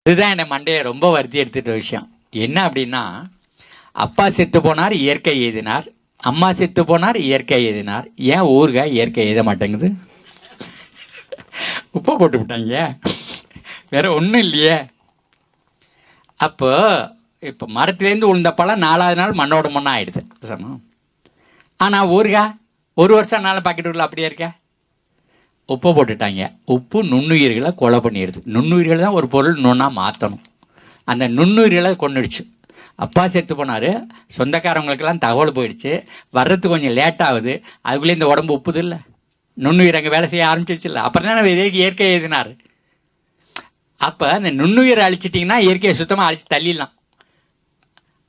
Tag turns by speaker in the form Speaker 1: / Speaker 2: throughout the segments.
Speaker 1: இதுதான் என்னை மண்டையை ரொம்ப வருத்தி எடுத்துட்ட விஷயம். என்ன அப்படின்னா, அப்பா செத்து போனார், இயற்கை எழுதினார். அம்மா செத்து போனார், இயற்கை எழுதினார். ஏன் ஊறுகாய் இயற்கை எழுத மாட்டேங்குது? உப்பு போட்டு விட்டாங்க, வேற ஒன்றும் இல்லையே. அப்போ இப்போ மரத்துலேருந்து உளுந்த பழம் 4வது நாள் மண்ணோட மண்ணாக ஆயிடுது சொன்னோம். ஆனால் ஊறுகாய் 1 வருஷம் நாள் பாக்கெட் உள்ள அப்படியே இருக்க. உப்பை போட்டுட்டாங்க. உப்பு நுண்ணுயிர்களை கொலை பண்ணிடுது. நுண்ணுயிர்கள் தான் ஒரு பொருள் நுண்ணா மாற்றணும். அந்த நுண்ணுயிர்களை கொண்டுடுச்சு. அப்பா செத்து போனார், சொந்தக்காரவங்களுக்கெல்லாம் தகவல் போயிடுச்சு, வர்றதுக்கு கொஞ்சம் லேட் ஆகுது. அதுக்குள்ளே இந்த உடம்பு உப்புது இல்லை, நுண்ணுயிர் அங்கே வேலை செய்ய ஆரம்பிச்சிருச்சு இல்லை. அப்புறம் தான் இயற்கை எழுதினார். அப்போ அந்த நுண்ணுயிரை அழிச்சிட்டிங்கன்னா இயற்கையை சுத்தமாக அழிச்சு தள்ளிடலாம்.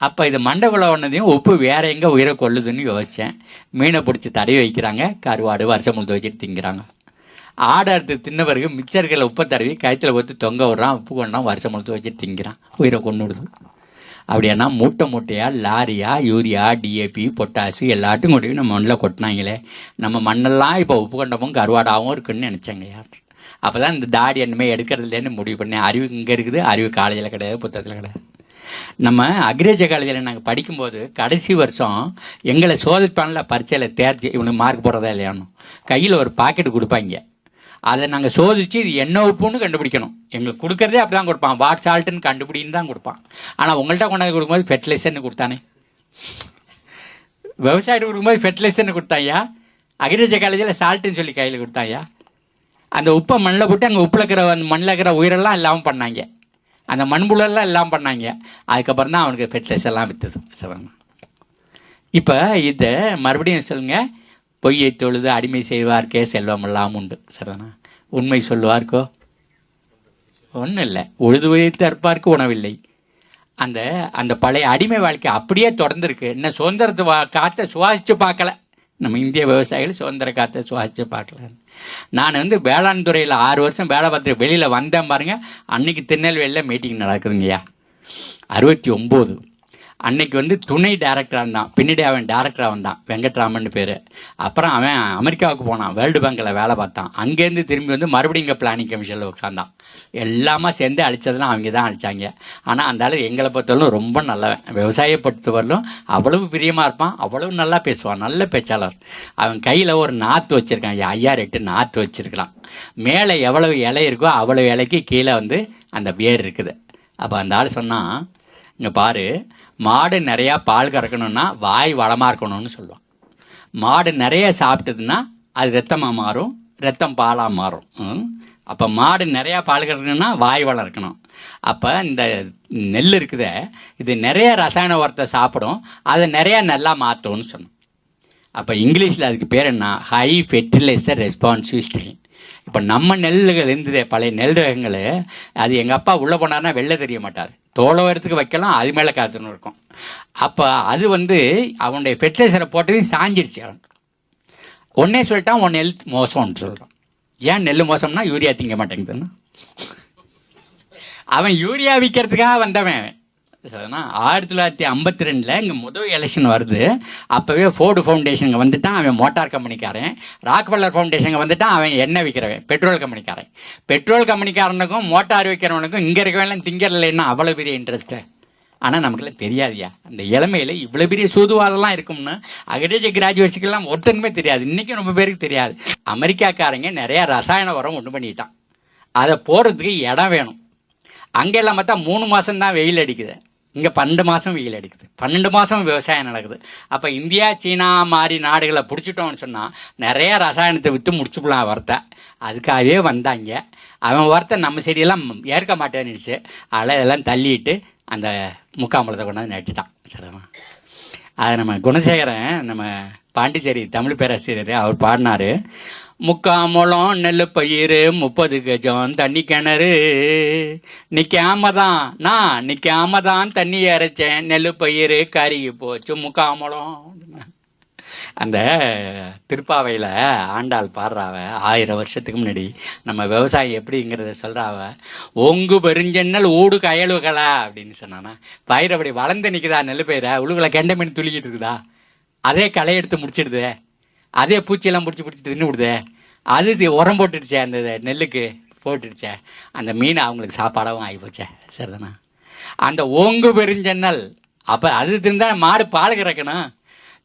Speaker 1: அப்போ இது மண்டகுள்ள ஒன்றதையும் உப்பு வேறு எங்கே உயிரை கொள்ளுதுன்னு யோசித்தேன். மீனை பிடிச்சி தடவி வைக்கிறாங்க, கருவாடு வருஷம் முழுது வச்சுட்டு திங்கிறாங்க. ஆடை அறுத்து தின்ன பிறகு மிச்சர்களை உப்பை தடவி கயிற்றில் ஊற்றி தொங்க விட்றான், உப்பு கொண்டான், வருஷம் முழுது வச்சுட்டு திங்கிறான், உயிரை கொண்டு விடுது. அப்படின்னா மூட்டை மூட்டையாக லாரியா யூரியா டிஏபி பொட்டாசு எல்லாத்தையும் கொண்டு நம்ம மண்ணில் கொட்டினாங்களே. நம்ம மண்ணெல்லாம் இப்போ உப்பு கொண்டமும் கருவாடாகவும் இருக்குன்னு நினச்சாங்க யார். அப்போ தான் இந்த தாடி என்னமே எடுக்கிறதுலேன்னு முடிவு பண்ணேன். அறிவு இங்கே இருக்குது, அறிவு காலேஜில் கிடையாது, புத்தகத்தில் கிடையாது. நம்ம அக்ரிகல்ச்சர் காலேஜில் நாங்கள் படிக்கும்போது கடைசி வருஷம் எங்களை சோதிப்பானில் பரீட்சையில் தேர்ச்சி இவனுக்கு மார்க் போடுறதா இல்லையானு கையில் ஒரு பாக்கெட்டு கொடுப்பாங்க. அதை நாங்கள் சோதித்து இது என்ன உப்புன்னு கண்டுபிடிக்கணும். எங்களுக்கு கொடுக்குறதே அப்படி தான் கொடுப்பான், வாட் சால்ட்டுன்னு கண்டுபிடின்னு தான் கொடுப்பான். ஆனால் உங்கள்கிட்ட கொண்டாந்து கொடுக்கும்போது ஃபெர்டிலைசர்னு கொடுத்தானே. விவசாயிட்டு கொடுக்கும்போது ஃபெர்டிலைசர்னு கொடுத்தாயா, அக்ரிகல்ச்சர் காலேஜில் சால்ட்டுன்னு சொல்லி கையில் கொடுத்தாயா. அந்த உப்பை மண்ணில் போட்டு அங்கே உப்பில் இருக்கிற அந்த மண்ணில் இருக்கிற உயிரெல்லாம் இல்லாமல் பண்ணாங்க, அந்த மண்புலெல்லாம் எல்லாம் பண்ணாங்க. அதுக்கப்புறம் தான் அவனுக்கு ஃபெர்டிலைசர்லாம் விற்றுது. சரிங்க. இப்போ இதை மறுபடியும் சொல்லுங்கள். பொய்யை தொழுது அடிமை செய்வார்க்கே செல்வம் எல்லாம் உண்டு. சரிதானா? உண்மை சொல்லுவார்க்கோ ஒன்றும் இல்லை, உழுது உழைத்து அற்பார்க்கு உணவில்லை. அந்த அந்த பழைய அடிமை வாழ்க்கை அப்படியே தொடர்ந்துருக்கு. இன்னும் சுதந்திரத்தை காற்றை சுவாசித்து பார்க்கல. நம்ம இந்திய விவசாயிகள் சுதந்திர காற்றை சுவாசித்து பார்க்கல. நான் வேளாண் துறையில் 6 வருஷம் வேலை பார்த்துட்டு வெளியில் வந்தேன் பாருங்கள். அன்னைக்கு திருநெல்வேலியில் மீட்டிங் நடக்குதுங்கய்யா, 69. அன்னைக்கு துணை டைரக்டராக இருந்தான், பின்னாடி அவன் டைரக்டராக வந்தான், வெங்கட்ராமன் பேர். அப்புறம் அவன் அமெரிக்காவுக்கு போனான், வேர்ல்டு பேங்கில் வேலை பார்த்தான். அங்கேருந்து திரும்பி மறுபடியும் இங்கே பிளானிங் கமிஷனில் உட்காந்தான். எல்லாமே சேர்ந்து அழித்ததெல்லாம் அவங்க தான் அழித்தாங்க. ஆனால் அந்த ஆள் எங்களை பொறுத்தவரைக்கும் ரொம்ப நல்லவன். விவசாயியை பொறுத்தவரையிலும் அவ்வளவு பிரியமாக இருப்பான், அவ்வளவு நல்லா பேசுவான், நல்ல பேச்சாளர். அவன் கையில் ஒரு நாற்று வச்சுருக்கான், 5-8 நாற்று வச்சுருக்கிறான். மேலே எவ்வளவு இலை இருக்கோ அவ்வளவு இலைக்கு கீழே அந்த வேர் இருக்குது. அப்போ அந்த ஆள் சொன்னான், இங்கே பாரு, மாடு நிறையா பால் கறக்கணுன்னா வாய் வளமாக இருக்கணும்னு சொல்லுவான். மாடு நிறைய சாப்பிட்டதுன்னா அது ரத்தமாக மாறும், ரத்தம் பாலாக மாறும். அப்போ மாடு நிறையா பால் கறக்கணுன்னா வாய் வளம் இருக்கணும். அப்போ இந்த நெல் இருக்குதே, இது நிறைய ரசாயன உரத்தை சாப்பிடும், அதை நிறையா நல்லா மாற்றும்னு சொன்னோம். அப்போ இங்கிலீஷில் அதுக்கு பேர் என்ன? High fertiliser responsive strain. இப்போ நம்ம நெல்லுகள் இருந்ததே, பழைய நெல் ரகங்கள், அது எங்கள் அப்பா உள்ளே போனார்னா வெளில தெரிய மாட்டார், தோளவரத்துக்கு வைக்கலாம், அது மேலே காத்துன்னு இருக்கும். அப்போ அது அவனுடைய ஃபெர்டிலைசரை போட்டதையும் சாஞ்சிருச்சு. அவன் ஒன்றே சொல்லிட்டான், உன் நெல் மோசம்னு சொல்கிறான். ஏன் நெல் மோசம்னா யூரியா திங்க மாட்டேங்குதுன்னு. அவன் யூரியா விற்கிறதுக்காக வந்தவன். சரிண்ணா? 1952 இங்கே முதல் எலெக்ஷன் வருது. அப்போவே ஃபோர்டு ஃபவுண்டேஷனுங்க வந்துட்டான், அவன் மோட்டார் கம்பெனிக்காரன். ராக்வெல்லர் ஃபவுண்டேஷனுங்க வந்துட்டான், அவன் எண்ணெய் விற்கிறவன், பெட்ரோல் கம்பெனிக்காரன். பெட்ரோல் கம்பெனிக்காரனுக்கும் மோட்டார் விற்கிறவனுக்கும் இங்கே இருக்கவெல்லாம் திங்கறலைன்னா அவ்வளோ பெரிய இன்ட்ரெஸ்ட்டு. ஆனால் நமக்குலாம் தெரியாதுயா, அந்த இளமையில் இவ்வளோ பெரிய சூதுவாதெல்லாம் இருக்கும்னு அக்ரிகல்ச்சர் கிராஜுவேட்ஸுக்கெல்லாம் ஒருத்தனுமே தெரியாது. இன்றைக்கும் ரொம்ப பேருக்கு தெரியாது. அமெரிக்காக்காரங்க நிறையா ரசாயன உரம் ஒன்று பண்ணிட்டான், அதை போடுறதுக்கு இடம் வேணும். அங்கெல்லாம் பார்த்தா 3 மாதம் தான் வெயில் அடிக்குது, இங்கே 12 மாதம் வெயில் அடிக்குது, 12 மாதம் விவசாயம் நடக்குது. அப்போ இந்தியா சீனா மாதிரி நாடுகளை பிடிச்சிட்டோம்னு சொன்னால் நிறைய ரசாயனத்தை விற்று முடிச்சுக்கலாம் வரத்தை. அதுக்காகவே வந்தாங்க. அவன் வரத்தை நம்ம செடியெல்லாம் ஏற்க மாட்டேன்னுச்சு, அதெல்லாம் இதெல்லாம் தள்ளிட்டு அந்த முக்காம்பழத்தை கொண்டாந்து நட்டுட்டான். சரிம்மா? அதை நம்ம குணசேகரன், நம்ம பாண்டிச்சேரி தமிழ் பேராசிரியர், அவர் பாடினார். முக்காமூலம் நெல் பயிர் 30 கஜம் தண்ணி கிணறு, நிற்காம தான் தண்ணி இறைச்சேன், நெல் பயிர் கருகி போச்சு முக்காமூலம். அந்த திருப்பாவையில் ஆண்டாள் பாடுறாவ, 1000 வருஷத்துக்கு முன்னாடி நம்ம விவசாயம் எப்படிங்கிறத சொல்கிறாவ. ஒங்கு பெருஞ்சென்னல் ஊடு கயலுகளா அப்படின்னு சொன்னானா, பயிர் அப்படி வளர்ந்து நிற்குதா, நெல் பயிரை உழுகுல கெண்டை மீன் துளிக்கிட்டு இருக்குதா, அதே களை எடுத்து முடிச்சிடுது, அதே பூச்சியெல்லாம் பிடிச்சி தின்னு விடுது, அது உரம் போட்டுடுச்சு அந்த நெல்லுக்கு, போட்டுடுச்சே, அந்த மீன் அவங்களுக்கு சாப்பாடாகவும் ஆகிப்போச்சே. சரிதானா? அந்த ஓங்கு பெருஞ்சன்னல் அப்போ அது இருந்தால் மாடு பால் கறக்கணும்.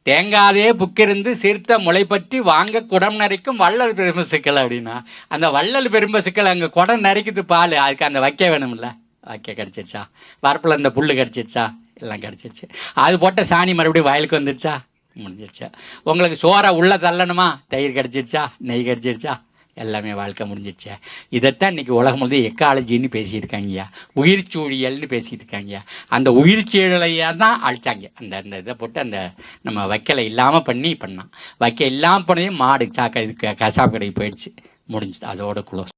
Speaker 1: தேங்காதே புக்கிருந்து சீர்த்த முளை பற்றி வாங்க குடம் நரைக்கும் வள்ளல் பெரும்பசுக்கள் அப்படின்னா, அந்த வள்ளல் பெரும்பசுக்கள் அங்கே குடம் நரைக்குது பால், அதுக்கு அந்த வைக்க வேணும்ல. வைக்க கிடச்சிருச்சா? வரப்பில் இந்த புல் கிடச்சிருச்சா? எல்லாம் கிடச்சிருச்சு. அது போட்ட சாணி மறுபடியும் வயலுக்கு வந்துருச்சா? முடிஞ்சிருச்சா? உங்களுக்கு சோறை உள்ள தள்ளணுமா? தயிர் கிடச்சிருச்சா? நெய் கிடச்சிருச்சா? எல்லாமே வாழ்க்கை முடிஞ்சிருச்சா? இதைத்தான் இன்னைக்கு உலகம் முழுவதும் எக்காலஜின்னு பேசியிருக்காங்கய்யா, உயிர் சூழியல்னு பேசிட்டு இருக்காங்கய்யா. அந்த உயிர் சூழலையாக தான் அழிச்சாங்க. அந்த அந்த இதை போட்டு அந்த நம்ம வைக்கலை இல்லாமல் பண்ணான். வைக்க இல்லாமல் பண்ணதையும் மாடு சாக்க கசாப்பு கடைக்கு போயிடுச்சு. முடிஞ்சுது, அதோட க்ளோஸ்.